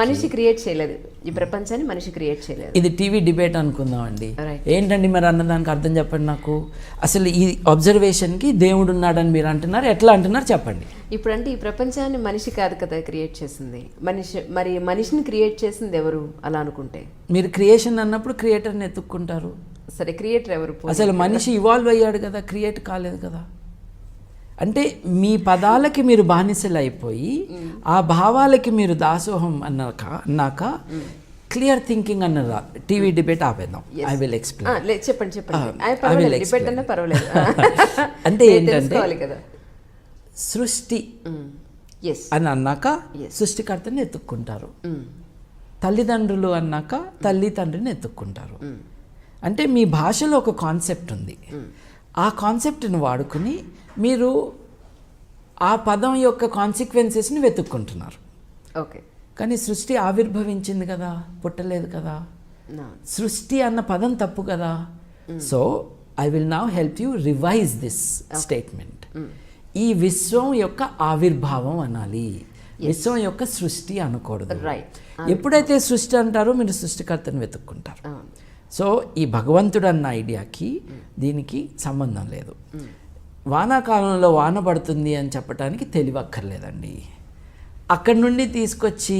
మనిషి క్రియేట్ చేయలేదు ఈ ప్రపంచాన్ని, మనిషి క్రియేట్ చేయలేదు. ఇది టీవీ డిబేట్ అనుకుందామండి. ఏంటండి మరి అన్నదానికి అర్థం చెప్పండి నాకు. అసలు ఈ అబ్జర్వేషన్కి దేవుడు ఉన్నాడని మీరు అంటున్నారు, ఎట్లా అంటున్నారు చెప్పండి. ఇప్పుడు అంటే ఈ ప్రపంచాన్ని మనిషి కాదు కదా క్రియేట్ చేసింది, మనిషిని క్రియేట్ చేసింది ఎవరు అలా అనుకుంటే? మీరు క్రియేషన్ అన్నప్పుడు క్రియేటర్ని ఎత్తుక్కుంటారు. సరే, క్రియేటర్ ఎవరు? అసలు మనిషి ఇవాల్వ్ అయ్యాడు కదా, క్రియేట్ కాలేదు కదా. అంటే మీ పదాలకి మీరు బానిసలు అయిపోయి ఆ భావాలకి మీరు దాసోహం అన్నాక క్లియర్ థింకింగ్ అన్న టీవీ డిబేట్ ఆపేద్దాం. I will explain. చెప్పండి. అంటే ఏంటంటే సృష్టి అని అన్నాక సృష్టికర్తని ఎత్తుక్కుంటారు, తల్లిదండ్రులు అన్నాక తల్లి తండ్రిని ఎత్తుక్కుంటారు. అంటే మీ భాషలో ఒక కాన్సెప్ట్ ఉంది, ఆ కాన్సెప్ట్ని వాడుకుని మీరు ఆ పదం యొక్క కాన్సిక్వెన్సెస్ని వెతుక్కుంటున్నారు. ఓకే, కానీ సృష్టి ఆవిర్భవించింది కదా, పుట్టలేదు కదా. సృష్టి అన్న పదం తప్పు కదా. So I will now help you revise this statement. ఈ విశ్వం యొక్క ఆవిర్భావం అనాలి, విశ్వం యొక్క సృష్టి అనకూడదు. ఎప్పుడైతే సృష్టి అంటారో మీరు సృష్టికర్తను వెతుక్కుంటారు. సో ఈ భగవంతుడు అన్న ఐడియాకి దీనికి సంబంధం లేదు. వానాకాలంలో వాన పడుతుంది అని చెప్పడానికి తెలివక్కర్లేదండి. అక్కడి నుండి తీసుకొచ్చి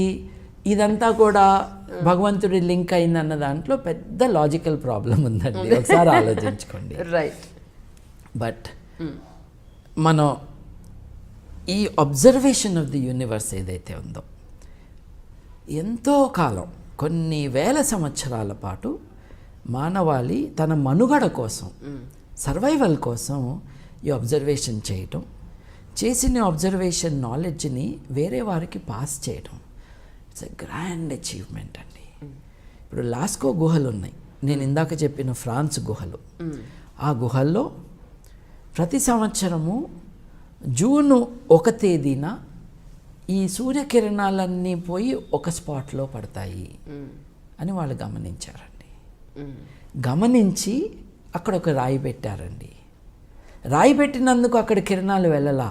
ఇదంతా కూడా భగవంతుడి లింక్ అయిందన్న దాంట్లో పెద్ద లాజికల్ ప్రాబ్లం ఉందండి, ఒకసారి ఆలోచించుకోండి. రైట్. బట్ మనం ఈ అబ్జర్వేషన్ ఆఫ్ ది యూనివర్స్ ఏదైతే ఉందో, ఎంతో కాలం కొన్ని వేల సంవత్సరాల పాటు మానవాళి తన మనుగడ కోసం, సర్వైవల్ కోసం ఈ అబ్జర్వేషన్ చేయటం, చేసిన అబ్జర్వేషన్ నాలెడ్జ్ని వేరే వారికి పాస్ చేయటం, ఇట్స్ ఎ గ్రాండ్ అచీవ్మెంట్ అండి. ఇప్పుడు లాస్కో గుహలు ఉన్నాయి, నేను ఇందాక చెప్పిన ఫ్రాన్స్ గుహలు. ఆ గుహల్లో ప్రతి సంవత్సరము జూన్ 1 తేదీన ఈ సూర్యకిరణాలన్నీ పోయి ఒక స్పాట్లో పడతాయి అని వాళ్ళు గమనించారండి. గమనించి అక్కడ ఒక రాయి పెట్టారండి. రాయి పెట్టినందుకు అక్కడ కిరణాలు వెళ్ళలా,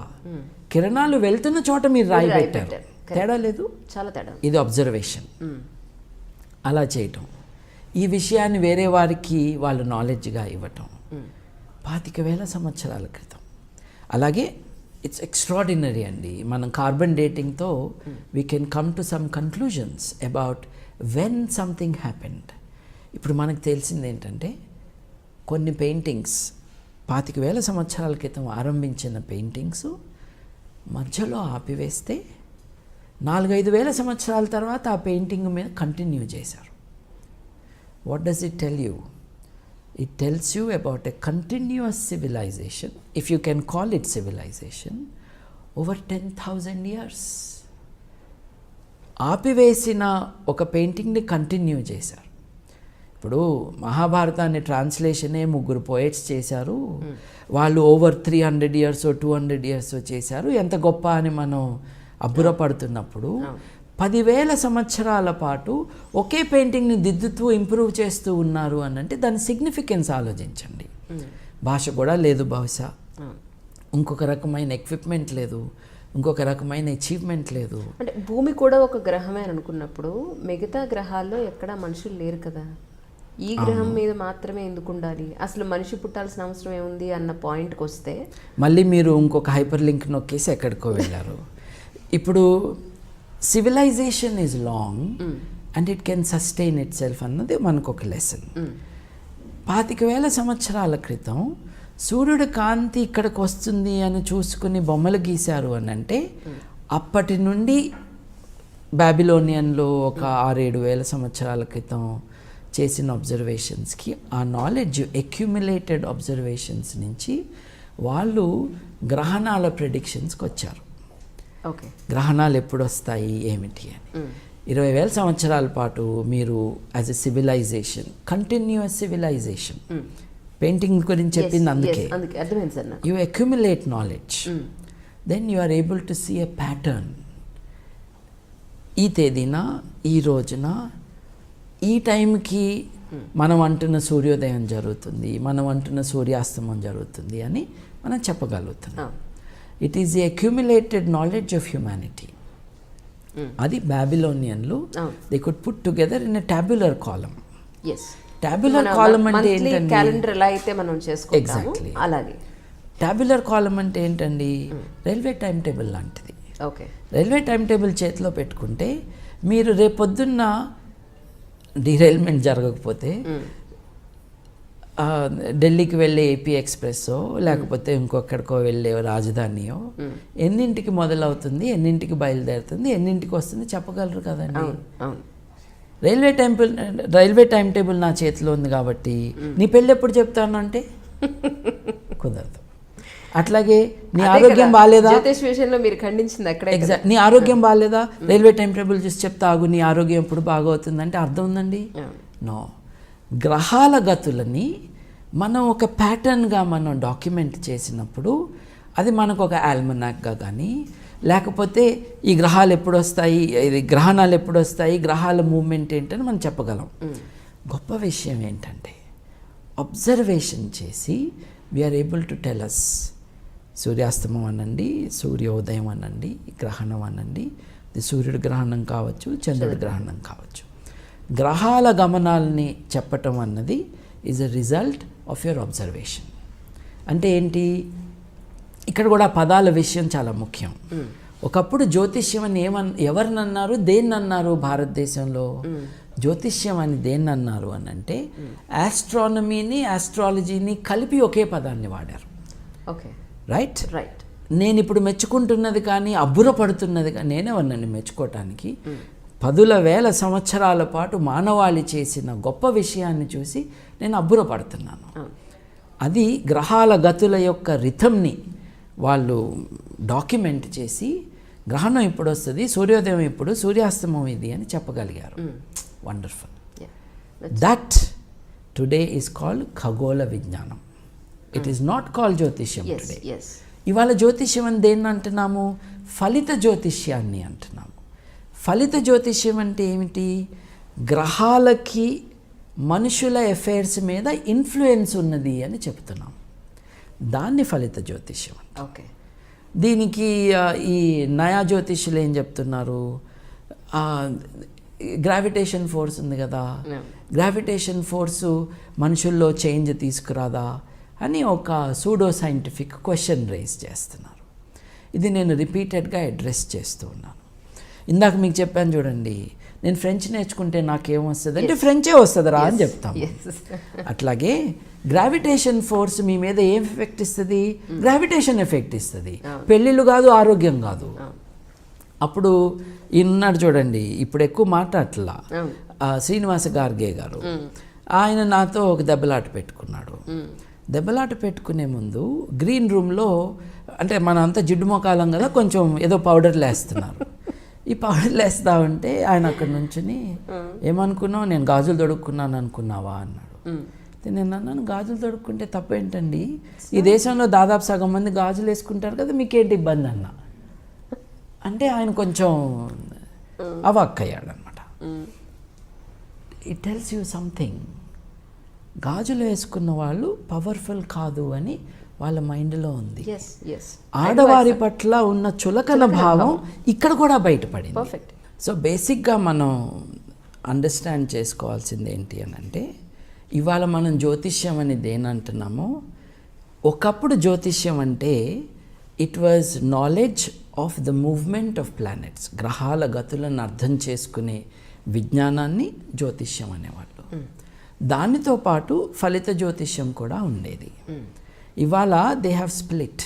కిరణాలు వెళ్తున్న చోట మీరు రాయి పెట్టారు. తేడా లేదు, చాలా తేడా. ఇది అబ్జర్వేషన్. అలా చేయటం, ఈ విషయాన్ని వేరే వారికి వాళ్ళు నాలెడ్జ్గా ఇవ్వటం 25,000 సంవత్సరాల క్రితం. అలాగే ఇట్స్ ఎక్స్ట్రాడినరీ అండి. మనం కార్బన్ డేటింగ్తో we can come to some conclusions about when something happened. ఇప్పుడు మనకు తెలిసింది ఏంటంటే, కొన్ని పెయింటింగ్స్ 25,000 సంవత్సరాల క్రితం ఆరంభించిన పెయింటింగ్స్ మధ్యలో ఆపివేస్తే 4-5 వేల సంవత్సరాల తర్వాత ఆ పెయింటింగ్ మీద కంటిన్యూ చేశారు. What does it tell you? It tells you about a continuous civilization, if you can call it civilization, over 10,000 years. ఆపివేసిన ఒక పెయింటింగ్ని కంటిన్యూ చేశారు. ఇప్పుడు మహాభారతాన్ని ట్రాన్స్లేషనే 3 పోయట్స్ చేశారు. వాళ్ళు ఓవర్ 300 years 200 years చేశారు. ఎంత గొప్ప అని మనం అబ్బురపడుతున్నప్పుడు 10,000 సంవత్సరాల పాటు ఒకే పెయింటింగ్ని దిద్దుతూ ఇంప్రూవ్ చేస్తూ ఉన్నారు అని అంటే దాని సిగ్నిఫికెన్స్ ఆలోచించండి. భాష కూడా లేదు, బహుశా ఇంకొక రకమైన ఎక్విప్మెంట్ లేదు, ఇంకొక రకమైన అచీవ్మెంట్ లేదు. అంటే భూమి కూడా ఒక గ్రహమే అని అనుకున్నప్పుడు మిగతా గ్రహాల్లో ఎక్కడ మనుషులు లేరు కదా, ఈ గ్రహం మీద మాత్రమే ఎందుకు ఉండాలి? అసలు మనిషి పుట్టాల్సిన అవసరం ఏముంది అన్న పాయింట్కి వస్తే మళ్ళీ మీరు ఇంకొక హైపర్ లింక్ నొక్కేసి ఎక్కడికో వెళ్ళారు. ఇప్పుడు civilisation is long and it can sustain itself అన్నది మనకు ఒక లెసన్. 25,000 సంవత్సరాల క్రితం సూర్యుడు కాంతి ఇక్కడికి వస్తుంది అని చూసుకుని బొమ్మలు గీశారు అని అంటే అప్పటి నుండి బాబిలోనియన్లో ఒక 6-7 వేల సంవత్సరాల క్రితం చేసిన అబ్జర్వేషన్స్కి ఆ నాలెడ్జ్ అక్యుములేటెడ్ అబ్జర్వేషన్స్ నుంచి వాళ్ళు గ్రహణాల ప్రెడిక్షన్స్కి వచ్చారు. ఓకే, గ్రహణాలు ఎప్పుడు వస్తాయి ఏమిటి అని. 20,000 సంవత్సరాల పాటు మీరు as a civilisation, continuous civilisation, painting గురించి చెప్పింది అందుకే, you accumulate knowledge, then you are able to see a pattern. ఈ తేదీన, ఈ రోజున, ఈ టైంకి మనం అంటున్న సూర్యోదయం జరుగుతుంది, మనం అంటున్న సూర్యాస్తమం జరుగుతుంది అని మనం చెప్పగలుగుతున్నాం. It is the accumulated knowledge of humanity. అది బాబిలోనియన్లు they could put together in a tabular column. Yes, tabular column అంటే ఏంటండి? క్యాలెండర్ ఎలా అయితే మనం చేసుకుంటామో అలాగే. టాబ్యులర్ కాలమ్ అంటే ఏంటండి? రైల్వే టైం టేబుల్ లాంటిది. ఓకే, రైల్వే టైం టేబుల్ చేతిలో పెట్టుకుంటే మీరు రేపొద్దున్న డీరైల్మెంట్ జరగకపోతే ఢిల్లీకి వెళ్ళే ఏపీ ఎక్స్ప్రెస్సో లేకపోతే ఇంకొకడికో వెళ్ళే రాజధానియో ఎన్నింటికి మొదలవుతుంది, ఎన్నింటికి బయలుదేరుతుంది, ఎన్నింటికి వస్తుంది చెప్పగలరు కదండి. రైల్వే టైం టేబుల్ నా చేతిలో ఉంది కాబట్టి నీ పెళ్ళి ఎప్పుడు చెప్తాను అంటే కుదరదు. అట్లాగే నీ ఆరోగ్యం బాగాలేదా, విషయంలో మీరు ఖండించింది అక్కడ. ఎగ్జాక్ట్, నీ ఆరోగ్యం బాగాలేదా, రైల్వే టైం టేబుల్ చూసి చెప్తా ఆగు, నీ ఆరోగ్యం ఎప్పుడు బాగవుతుందంటే అర్థం ఉందండి. నో, గ్రహాల గతులని మనం ఒక ప్యాటర్న్గా మనం డాక్యుమెంట్ చేసినప్పుడు అది మనకు ఒక ఆల్మనాక్గా కానీ లేకపోతే ఈ గ్రహాలు ఎప్పుడు వస్తాయి, ఇది గ్రహణాలు ఎప్పుడు వస్తాయి, గ్రహాల మూవ్మెంట్ ఏంటని మనం చెప్పగలం. గొప్ప విషయం ఏంటంటే అబ్జర్వేషన్ చేసి we are able to tell us. సూర్యాస్తమం అనండి, సూర్యోదయం అనండి, గ్రహణం అనండి, ఇది సూర్యుడి గ్రహణం కావచ్చు, చంద్రుడి గ్రహణం కావచ్చు. గ్రహాల గమనాలని చెప్పటం అన్నది is a result of your observation. అంటే ఏంటి, ఇక్కడ కూడా పదాల విషయం చాలా ముఖ్యం. ఒకప్పుడు జ్యోతిష్యం అని ఎవరినన్నారు, దేన్నన్నారు? భారతదేశంలో జ్యోతిష్యం అని దేన్నన్నారు అని అంటే ఆస్ట్రానమీని ఆస్ట్రాలజీని కలిపి ఒకే పదాన్ని వాడారు. Okay, right. రైట్. నేను ఇప్పుడు మెచ్చుకుంటున్నది కానీ అబ్బురపడుతున్నది కానీ నేనెవరినండి మెచ్చుకోవటానికి? 10,000 సంవత్సరాల పాటు మానవాళి చేసిన గొప్ప విషయాన్ని చూసి నేను అబ్బురపడుతున్నాను. అది గ్రహాల గతుల యొక్క రిథంని వాళ్ళు డాక్యుమెంట్ చేసి గ్రహణం ఇప్పుడు వస్తుంది, సూర్యోదయం ఇప్పుడు, సూర్యాస్తమం ఇది అని చెప్పగలిగారు. Wonderful. That today is called ఖగోళ విజ్ఞానం. ఇట్ ఈస్ నాట్ కాల్డ్ జ్యోతిష్యం టుడే. ఇవాళ జ్యోతిష్యం అని దేన్ని అంటున్నాము? ఫలిత జ్యోతిష్యాన్ని అంటున్నాము. ఫలిత జ్యోతిష్యం అంటే ఏమిటి? గ్రహాలకి మనుషుల అఫైర్స్ మీద ఇన్ఫ్లుయెన్స్ ఉన్నది అని చెప్తున్నాం. దాన్ని ఫలిత జ్యోతిష్యం. ఓకే, దీనికి ఈ నయా జ్యోతిష్యులు ఏం చెప్తున్నారు? గ్రావిటేషన్ ఫోర్స్ ఉంది కదా, గ్రావిటేషన్ ఫోర్సు మనుషుల్లో చేంజ్ తీసుకురాదా అని ఒక సూడో సైంటిఫిక్ క్వశ్చన్ రైజ్ చేస్తున్నారు. ఇది నేను రిపీటెడ్గా అడ్రస్ చేస్తూ ఉన్నాను. ఇందాక మీకు చెప్పాను చూడండి, నేను ఫ్రెంచ్ నేర్చుకుంటే నాకేమొస్తుంది అంటే ఫ్రెంచే వస్తుందిరా అని చెప్తాం. అట్లాగే గ్రావిటేషన్ ఫోర్స్ మీ మీద ఏం ఎఫెక్ట్ ఇస్తుంది? గ్రావిటేషన్ ఎఫెక్ట్ ఇస్తుంది. పెళ్ళిళ్ళు కాదు, ఆరోగ్యం కాదు. అప్పుడు ఈయనున్నాడు చూడండి, ఇప్పుడు ఎక్కువ మాట్లాడట్లా, శ్రీనివాస గార్గే గారు. ఆయన నాతో ఒక దెబ్బలాట పెట్టుకున్నాడు. దెబ్బలాట పెట్టుకునే ముందు గ్రీన్ రూమ్లో, అంటే మనం అంతా జిడ్డు మొకాలం కదా, కొంచెం ఏదో పౌడర్లు వేస్తున్నారు. ఈ పౌడర్లు వేస్తా ఉంటే ఆయన అక్కడ నుంచుని, ఏమనుకున్నావు, నేను గాజులు తొడుక్కున్నాను అనుకున్నావా అన్నాడు. నేను అన్నాను, గాజులు తొడుక్కుంటే తప్పేంటండి, ఈ దేశంలో దాదాపు సగం మంది గాజులు వేసుకుంటారు కదా, మీకేంటి ఇబ్బంది అన్న అంటే ఆయన కొంచెం అవాక్కయ్యాడు అనమాట. It tells you something. గాజులు వేసుకున్న వాళ్ళు పవర్ఫుల్ కాదు అని వాళ్ళ మైండ్లో ఉంది. ఆడవారి పట్ల ఉన్న చులకన భావం ఇక్కడ కూడా బయటపడింది. సో బేసిక్గా మనం అండర్స్టాండ్ చేసుకోవాల్సింది ఏంటి అని అంటే, ఇవాళ మనం జ్యోతిష్యం అని దేనంటున్నామో, ఒకప్పుడు జ్యోతిష్యం అంటే it was knowledge of the movement of planets. గ్రహాల గతులను అర్థం చేసుకునే విజ్ఞానాన్ని జ్యోతిష్యం అనేవాళ్ళు. దానితో పాటు ఫలిత జ్యోతిష్యం కూడా ఉండేది. ఇవాళ దే హ్యావ్ స్ప్లిట్.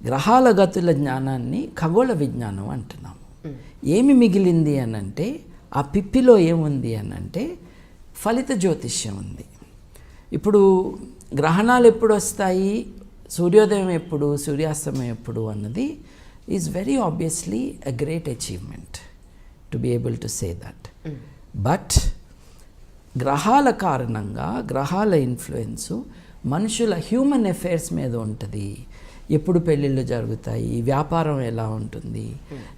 గ్రహాల గతుల జ్ఞానాన్ని ఖగోళ విజ్ఞానం అంటున్నాము. ఏమి మిగిలింది అనంటే, ఆ పిప్పిలో ఏముంది అనంటే ఫలిత జ్యోతిష్యం ఉంది. ఇప్పుడు గ్రహణాలు ఎప్పుడు వస్తాయి, సూర్యోదయం ఎప్పుడు, సూర్యాస్తమయం ఎప్పుడు అన్నది is very obviously a great achievement to be able to say that. But గ్రహాల కారణంగా, గ్రహాల ఇన్ఫ్లుయెన్సు మనుషుల హ్యూమన్ అఫైర్స్ మీద ఉంటుంది. ఎప్పుడు పెళ్ళిళ్ళు జరుగుతాయి, వ్యాపారం ఎలా ఉంటుంది,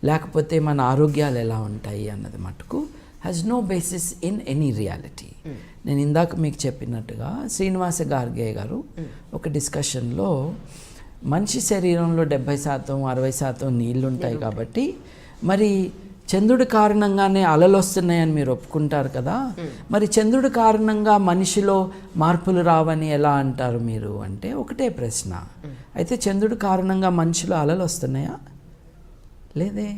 లేకపోతే మన ఆరోగ్యాలు ఎలా ఉంటాయి అన్నది మటుకు has no basis in any reality. నేను ఇందాక మీకు చెప్పినట్టుగా శ్రీనివాస గార్గే గారు ఒక డిస్కషన్లో, మనిషి శరీరంలో 70%, 60% నీళ్ళు ఉంటాయి కాబట్టి మరి చంద్రుడి కారణంగానే అలలు వస్తున్నాయని మీరు ఒప్పుకుంటారు కదా, మరి చంద్రుడి కారణంగా మనిషిలో మార్పులు రావని ఎలా అంటారు మీరు అంటే ఒకటే ప్రశ్న. అయితే చంద్రుడి కారణంగా మనిషిలో అలలు వస్తున్నాయా? లేదే.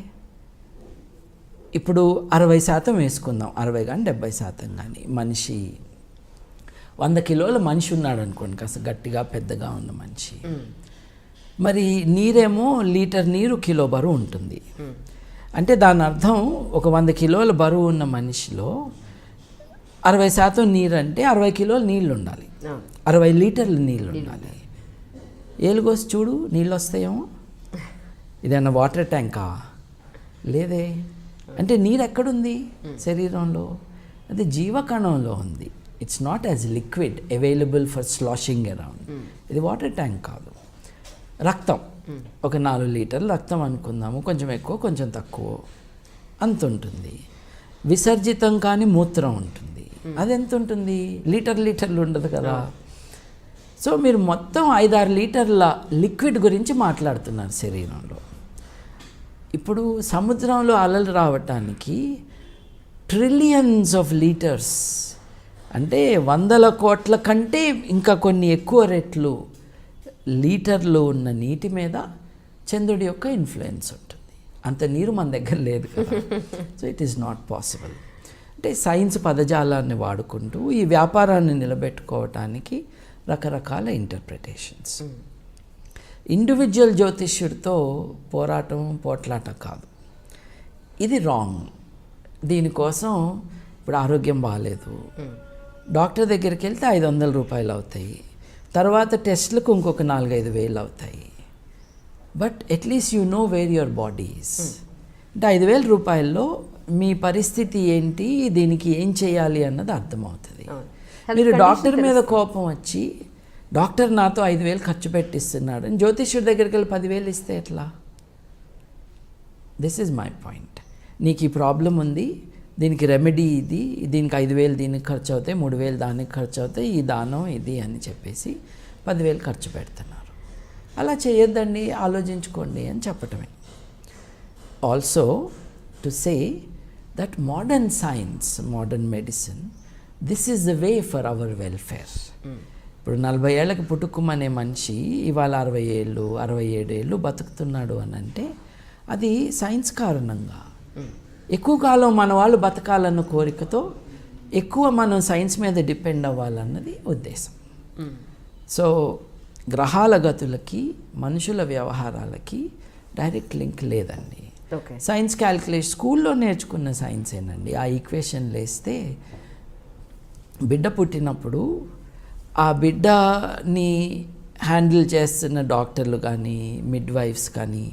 ఇప్పుడు 60% వేసుకుందాం, 60 కానీ 70% కానీ మనిషి 100 కిలోల మనిషి ఉన్నాడు అనుకోండి, కాస్త గట్టిగా పెద్దగా ఉన్న మనిషి. మరి నీరేమో లీటర్ నీరు కిలో బరువు ఉంటుంది. అంటే దాని అర్థం ఒక 100 కిలోల బరువు ఉన్న మనిషిలో 60% నీరు అంటే 60 కిలోల నీళ్ళు ఉండాలి, 60 లీటర్ల నీళ్ళు ఉండాలి. ఏలుగోసి చూడు, నీళ్ళు వస్తాయేమో. ఇదన్నా వాటర్ ట్యాంకా? లేదే. అంటే నీరు ఎక్కడుంది శరీరంలో? అది జీవకణంలో ఉంది. It's not as liquid available for sloshing around. ఇది వాటర్ ట్యాంక్ కాదు. రక్తం ఒక 4 లీటర్లు రక్తం అనుకుందాము, కొంచెం ఎక్కువ కొంచెం తక్కువ అంత ఉంటుంది. విసర్జితం కానీ మూత్రం ఉంటుంది, అది ఎంత ఉంటుంది? లీటర్లు ఉండదు కదా. సో మీరు మొత్తం 5-6 లీటర్ల లిక్విడ్ గురించి మాట్లాడుతున్నారు శరీరంలో. ఇప్పుడు సముద్రంలో అలలు రావటానికి ట్రిలియన్స్ ఆఫ్ లీటర్స్, అంటే 100 కోట్ల కంటే ఇంకా కొన్ని ఎక్కువ రెట్లు లీటర్లు ఉన్న నీటి మీద చంద్రుడి యొక్క ఇన్ఫ్లుయెన్స్ ఉంటుంది. అంత నీరు మన దగ్గర లేదు కదా. So it is not possible. అంటే సైన్స్ పదజాలాన్ని వాడుకుంటూ ఈ వ్యాపారాన్ని నిలబెట్టుకోవటానికి రకరకాల ఇంటర్ప్రిటేషన్స్. ఇండివిజువల్ జ్యోతిష్యుడితో పోట్లాట కాదు, ఇది రాంగ్. దీనికోసం ఇప్పుడు ఆరోగ్యం బాగాలేదు, డాక్టర్ దగ్గరికి వెళ్తే 500 రూపాయలు అవుతాయి, తర్వాత టెస్ట్లకు ఇంకొక 4-5 వేలు అవుతాయి. But at least you know where your body is. అంటే 5,000 రూపాయల్లో మీ పరిస్థితి ఏంటి, దీనికి ఏం చేయాలి అన్నది అర్థమవుతుంది. మీరు డాక్టర్ మీద కోపం వచ్చి డాక్టర్ నాతో 5,000 ఖర్చు పెట్టిస్తున్నాడు అని జ్యోతిష్యుడి దగ్గరికి వెళ్ళి 10,000 ఇస్తే ఎట్లా? This is my point. నీకు ఈ ప్రాబ్లం ఉంది, దీనికి రెమెడీ ఇది, దీనికి 5,000 దీనికి ఖర్చు అవుతాయి, 3,000 దానికి ఖర్చు అవుతాయి, ఈ దానం ఇది అని చెప్పేసి 10,000 ఖర్చు పెడుతున్నారు. అలా చేయొద్దండి, ఆలోచించుకోండి అని చెప్పటమే. Also to say that modern science, modern medicine, this is the way for our welfare. ఇప్పుడు 40 ఏళ్ళకి పుట్టుకుమనే మనిషి ఇవాళ 60 ఏళ్ళు 67 ఏళ్ళు బతుకుతున్నాడు అని అంటే అది సైన్స్ కారణంగా. ఎక్కువ కాలం మన వాళ్ళు బతకాలన్న కోరికతో ఎక్కువ మనం సైన్స్ మీద డిపెండ్ అవ్వాలన్నది ఉద్దేశం. సో గ్రహాల గతులకి మనుషుల వ్యవహారాలకి డైరెక్ట్ లింక్ లేదండి. సైన్స్ క్యాల్కులేషన్ స్కూల్లో నేర్చుకున్న సైన్స్ ఏనండి. ఆ ఈక్వేషన్లు వేస్తే బిడ్డ పుట్టినప్పుడు ఆ బిడ్డని హ్యాండిల్ చేస్తున్న డాక్టర్లు కానీ మిడ్ వైఫ్స్ కానీ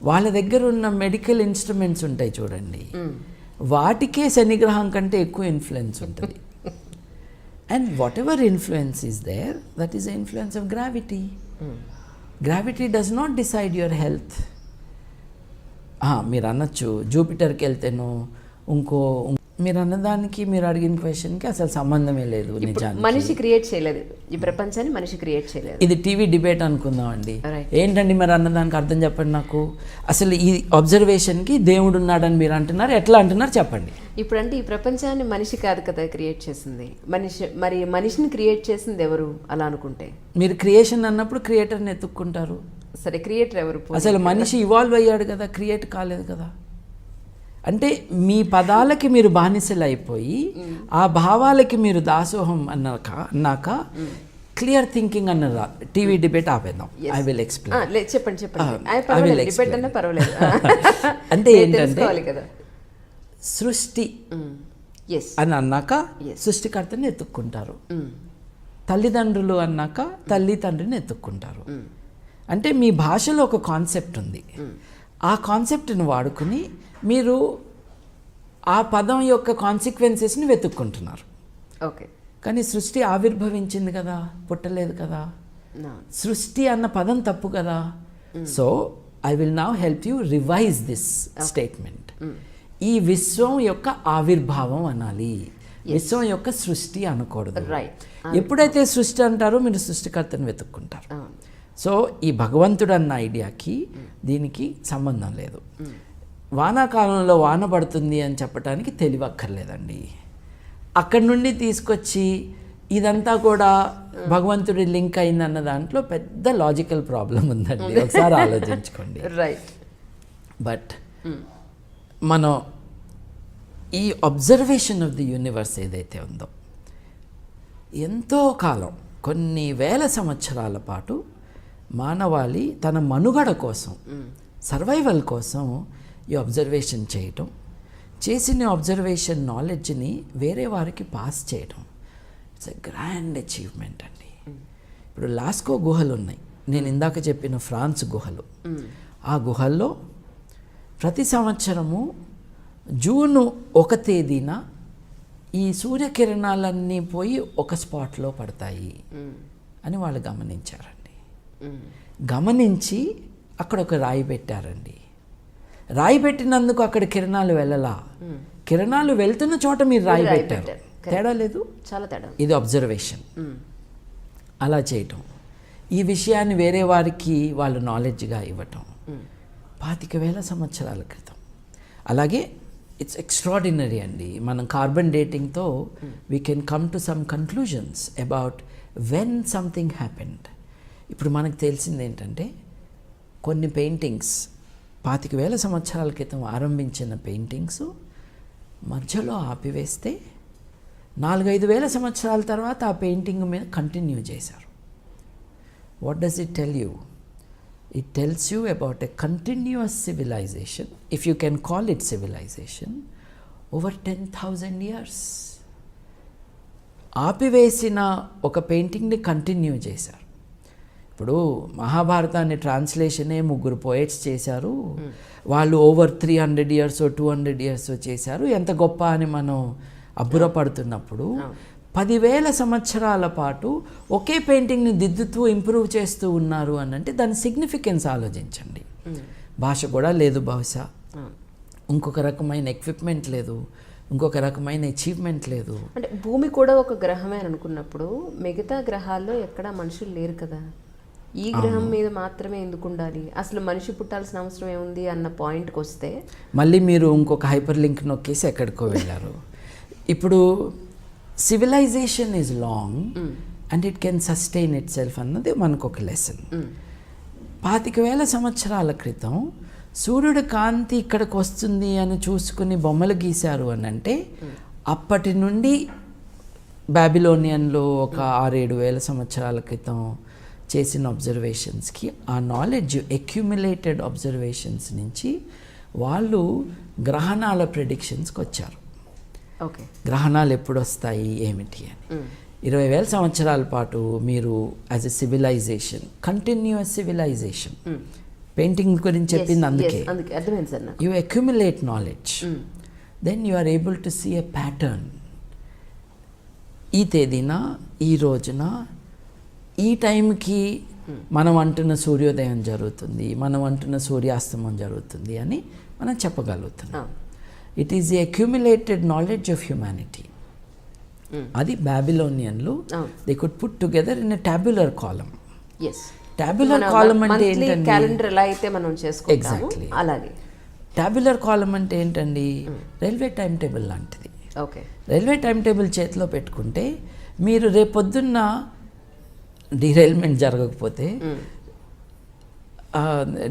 వాళ్ళ దగ్గర ఉన్న మెడికల్ ఇన్స్ట్రుమెంట్స్ ఉంటాయి చూడండి, వాటికే శనిగ్రహం కంటే ఎక్కువ ఇన్ఫ్లుయెన్స్ ఉంటుంది. And whatever influence is there, that is the influence of gravity. Gravity does not decide your health. మీరు అనొచ్చు జూపిటర్కి వెళ్తేనో ఇంకో, మీరు అన్నదానికి మీరు అడిగిన క్వశ్చన్కి అసలు సంబంధమే లేదు. నిజానికి మనిషి క్రియేట్ చేయలేదు ఈ ప్రపంచాన్ని, మనిషి క్రియేట్ చేయలేదు. ఇది టీవీ డిబేట్ అనుకుందామండి. ఏంటండి మరి అన్నదానికి అర్థం చెప్పండి నాకు. అసలు ఈ అబ్జర్వేషన్కి దేవుడు ఉన్నాడని మీరు అంటున్నారు, ఎట్లా అంటున్నారు చెప్పండి. ఇప్పుడు అంటే ఈ ప్రపంచాన్ని మనిషి కాదు కదా క్రియేట్ చేసింది, మరి మనిషిని క్రియేట్ చేసింది ఎవరు అలా అనుకుంటే? మీరు క్రియేషన్ అన్నప్పుడు క్రియేటర్ని ఎత్తుక్కుంటారు. సరే, క్రియేటర్ ఎవరు? అసలు మనిషి ఇవాల్వ్ అయ్యాడు కదా, క్రియేట్ కాలేదు కదా. అంటే మీ పదాలకి మీరు బానిసలు అయిపోయి ఆ భావాలకి మీరు దాసోహం అన్నాక క్లియర్ థింకింగ్ అన్న టీవీ డిబేట్ ఆపేద్దాం. I will explain. చెప్పండి. అంటే ఏంటంటే సృష్టి అని అన్నాక సృష్టికర్తని ఎత్తుక్కుంటారు, తల్లిదండ్రులు అన్నాక తల్లి తండ్రిని ఎత్తుక్కుంటారు. అంటే మీ భాషలో ఒక కాన్సెప్ట్ ఉంది, ఆ కాన్సెప్ట్ని వాడుకుని మీరు ఆ పదం యొక్క కాన్సిక్వెన్సెస్ని వెతుక్కుంటున్నారు. ఓకే, కానీ సృష్టి ఆవిర్భవించింది కదా, పుట్టలేదు కదా. సృష్టి అన్న పదం తప్పు కదా. So I will now help you revise this statement. ఈ విశ్వం యొక్క ఆవిర్భావం అనాలి, విశ్వం యొక్క సృష్టి అనకూడదు. ఎప్పుడైతే సృష్టి అంటారో మీరు సృష్టికర్తను వెతుక్కుంటారు. సో ఈ భగవంతుడు అన్న ఐడియాకి దీనికి సంబంధం లేదు. వానాకాలంలో వాన పడుతుంది అని చెప్పడానికి తెలివక్కర్లేదండి. అక్కడి నుండి తీసుకొచ్చి ఇదంతా కూడా భగవంతుడి లింక్ అయిందన్న దాంట్లో పెద్ద లాజికల్ ప్రాబ్లం ఉందండి. ఒకసారి ఆలోచించుకోండి. రైట్. బట్ మనం ఈ అబ్జర్వేషన్ ఆఫ్ ది యూనివర్స్ ఏదైతే ఉందో, ఎంతో కాలం కొన్ని వేల సంవత్సరాల పాటు మానవాళి తన మనుగడ కోసం, సర్వైవల్ కోసం ఈ అబ్జర్వేషన్ చేయటం, చేసిన అబ్జర్వేషన్ నాలెడ్జ్ని వేరే వారికి పాస్ చేయటం, ఇట్స్ ఎ గ్రాండ్ అచీవ్మెంట్ అండి. ఇప్పుడు లాస్కో గుహలు ఉన్నాయి, నేను ఇందాక చెప్పిన ఫ్రాన్స్ గుహలు. ఆ గుహల్లో ప్రతి సంవత్సరము జూన్ 1 తేదీన ఈ సూర్యకిరణాలన్నీ పోయి ఒక స్పాట్లో పడతాయి అని వాళ్ళు గమనించారండి. గమనించి అక్కడ ఒక రాయి పెట్టారండి. రాయి పెట్టినందుకు అక్కడ కిరణాలు వెళ్ళలా, కిరణాలు వెళ్తున్న చోట మీరు రాయి పెట్టారు. తేడా లేదు, చాలా తేడా. ఇది అబ్జర్వేషన్. అలా చేయటం, ఈ విషయాన్ని వేరే వారికి వాళ్ళు నాలెడ్జ్గా ఇవ్వటం 25,000 సంవత్సరాల క్రితం. అలాగే ఇట్స్ ఎక్స్ట్రాడినరీ అండి. మనం కార్బన్ డేటింగ్తో we can come to some conclusions about when something happened. ఇప్పుడు మనకు తెలిసింది ఏంటంటే, కొన్ని పెయింటింగ్స్ 25,000 సంవత్సరాల క్రితం ఆరంభించిన పెయింటింగ్స్ మధ్యలో ఆపివేస్తే 4-5 వేల సంవత్సరాల తర్వాత ఆ పెయింటింగ్ మీద కంటిన్యూ చేశారు. What does it tell you? It tells you about a continuous civilization, if you can call it civilization, over 10,000 years. ఆపివేసిన ఒక పెయింటింగ్ని కంటిన్యూ చేశారు. ఇప్పుడు మహాభారతాన్ని ట్రాన్స్లేషనే 3 పోయట్స్ చేశారు. వాళ్ళు ఓవర్ 300 years 200 years చేశారు. ఎంత గొప్ప అని మనం అబ్బురపడుతున్నప్పుడు 10,000 సంవత్సరాల పాటు ఒకే పెయింటింగ్ని దిద్దుతూ ఇంప్రూవ్ చేస్తూ ఉన్నారు అని అంటే దాని సిగ్నిఫికెన్స్ ఆలోచించండి. భాష కూడా లేదు, బహుశా ఇంకొక రకమైన ఎక్విప్మెంట్ లేదు, ఇంకొక రకమైన అచీవ్మెంట్ లేదు. అంటే భూమి కూడా ఒక గ్రహమే అని అనుకున్నప్పుడు మిగతా గ్రహాల్లో ఎక్కడా మనుషులు లేరు కదా, ఈ గ్రహం మీద మాత్రమే ఎందుకు ఉండాలి, అసలు మనిషి పుట్టాల్సిన అవసరం ఏముంది అన్న పాయింట్కి వస్తే మళ్ళీ మీరు ఇంకొక హైపర్ లింక్ నొక్కేసి ఎక్కడికో వెళ్ళారు. ఇప్పుడు civilisation is long and it can sustain itself అన్నది మనకు ఒక లెసన్. 25,000 సంవత్సరాల క్రితం సూర్యుడు కాంతి ఇక్కడికి వస్తుంది అని చూసుకుని బొమ్మలు గీశారు అని అంటే అప్పటి నుండి బాబిలోనియన్లో ఒక 6-7 వేల సంవత్సరాల క్రితం చేసిన అబ్జర్వేషన్స్కి ఆ నాలెడ్జ్ అక్యుములేటెడ్ అబ్జర్వేషన్స్ నుంచి వాళ్ళు గ్రహణాల ప్రెడిక్షన్స్కి వచ్చారు. ఓకే, గ్రహణాలు ఎప్పుడు వస్తాయి ఏమిటి అని. 20,000 సంవత్సరాల పాటు మీరు as a civilisation, continuous civilisation, painting గురించి చెప్పింది అందుకే, అర్థమైంది sir. You accumulate knowledge, then you are able to see a pattern. ఈ తేదీన, ఈ రోజున, ఈ టైంకి మనం అంటున్న సూర్యోదయం జరుగుతుంది, మనం అంటున్న సూర్యాస్తమం జరుగుతుంది అని మనం చెప్పగలుగుతున్నాం. It is the accumulated knowledge of humanity. అది బాబిలోనియన్లు they could put together in a tabular column. Tabular column అంటే ఏంటండి? క్యాలెండర్ ఎలా అయితే మనం చేసుకుంటామో అలాగే టాబ్యులర్ కాలమ్ అంటే ఏంటండి? రైల్వే టైం టేబుల్ లాంటిది. ఓకే, రైల్వే టైం టేబుల్ చేతిలో పెట్టుకుంటే మీరు రేపొద్దున్న డిరైల్మెంట్ జరగకపోతే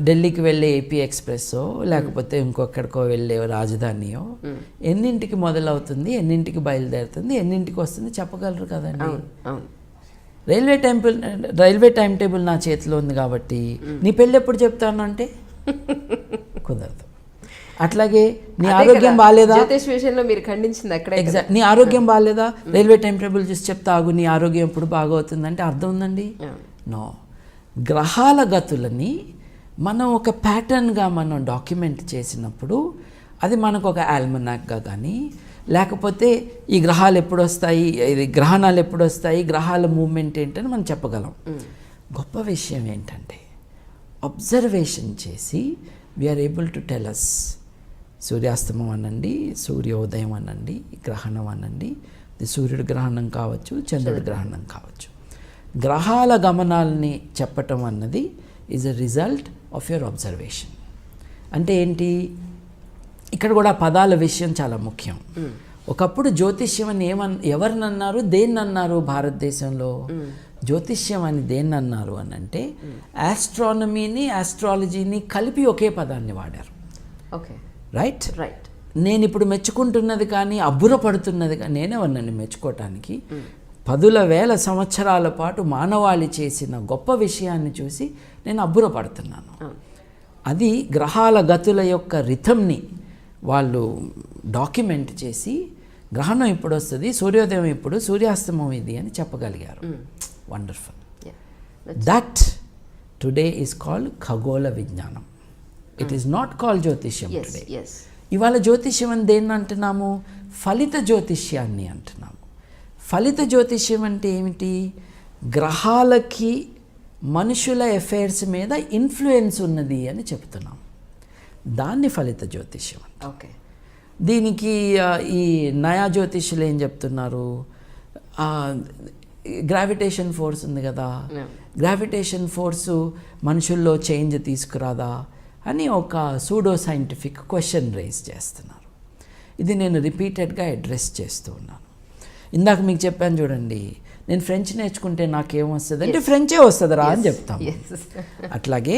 ఢిల్లీకి వెళ్ళే ఏపీ ఎక్స్ప్రెస్సో లేకపోతే ఇంకొకడికో వెళ్ళే రాజధానియో ఎన్నింటికి మొదలవుతుంది, ఎన్నింటికి బయలుదేరుతుంది, ఎన్నింటికి వస్తుంది చెప్పగలరు కదండి. రైల్వే టైం టేబుల్ నా చేతిలో ఉంది కాబట్టి నీ పెళ్ళి ఎప్పుడు చెప్తాను అంటే కుదరదు. అట్లాగే నీ ఆరోగ్యం బాగాలేదా, విషయంలో మీరు ఖండించింది అక్కడ. ఎగ్జాక్ట్, నీ ఆరోగ్యం బాగాలేదా, రైల్వే టైం టేబుల్ చూసి చెప్తా ఆగు, నీ ఆరోగ్యం ఎప్పుడు బాగవుతుందంటే అర్థం ఉందండి. నో, గ్రహాల గతులని మనం ఒక ప్యాటర్న్గా మనం డాక్యుమెంట్ చేసినప్పుడు అది మనకు ఒక ఆల్మనాక్గా కానీ లేకపోతే ఈ గ్రహాలు ఎప్పుడు వస్తాయి, ఇది గ్రహణాలు ఎప్పుడు వస్తాయి, గ్రహాల మూవ్మెంట్ ఏంటని మనం చెప్పగలం. గొప్ప విషయం ఏంటంటే అబ్జర్వేషన్ చేసి we are able to tell us సూర్యాస్తమం అనండి, సూర్యోదయం అనండి, గ్రహణం అనండి, ఇది సూర్యుడి గ్రహణం కావచ్చు, చంద్రుడి గ్రహణం కావచ్చు. గ్రహాల గమనాలని చెప్పటం అన్నది is a result of your observation. అంటే ఏంటి? ఇక్కడ కూడా పదాల విషయం చాలా ముఖ్యం. ఒకప్పుడు జ్యోతిష్యం అని ఎవరినన్నారు, దేన్నన్నారు భారతదేశంలో? జ్యోతిష్యం అని దేన్నన్నారు అని అంటే ఆస్ట్రానమీని ఆస్ట్రాలజీని కలిపి ఒకే పదాన్ని వాడారు. Okay, right. రైట్. నేను ఇప్పుడు మెచ్చుకుంటున్నది కానీ అబ్బురపడుతున్నది కానీ నేనెవరినండి మెచ్చుకోవటానికి? 10,000 సంవత్సరాల పాటు మానవాళి చేసిన గొప్ప విషయాన్ని చూసి నేను అబ్బురపడుతున్నాను. అది గ్రహాల గతుల యొక్క రిథంని వాళ్ళు డాక్యుమెంట్ చేసి గ్రహణం ఇప్పుడు వస్తుంది, సూర్యోదయం ఇప్పుడు, సూర్యాస్తమం ఇది అని చెప్పగలిగారు. Wonderful. That today is called ఖగోళ విజ్ఞానం. ఇట్ ఈస్ నాట్ కాల్డ్ జ్యోతిష్యం టుడే. ఇవాళ జ్యోతిష్యం అని దేన్ని అంటున్నాము? ఫలిత జ్యోతిష్యాన్ని అంటున్నాము. ఫలిత జ్యోతిష్యం అంటే ఏమిటి? గ్రహాలకి మనుషుల ఎఫైర్స్ మీద ఇన్ఫ్లుయెన్స్ ఉన్నది అని చెప్తున్నాం. దాన్ని ఫలిత జ్యోతిష్యం. ఓకే. దీనికి ఈ నయా జ్యోతిష్యులు ఏం చెప్తున్నారు? గ్రావిటేషన్ ఫోర్స్ ఉంది కదా, గ్రావిటేషన్ ఫోర్సు మనుషుల్లో చేంజ్ తీసుకురాదా అని ఒక సూడో సైంటిఫిక్ క్వశ్చన్ రైజ్ చేస్తున్నారు. ఇది నేను రిపీటెడ్గా అడ్రస్ చేస్తూ ఉన్నాను. ఇందాక మీకు చెప్పాను చూడండి, నేను ఫ్రెంచ్ నేర్చుకుంటే నాకేమొస్తుంది అంటే ఫ్రెంచే వస్తుందిరా అని చెప్తాను. అట్లాగే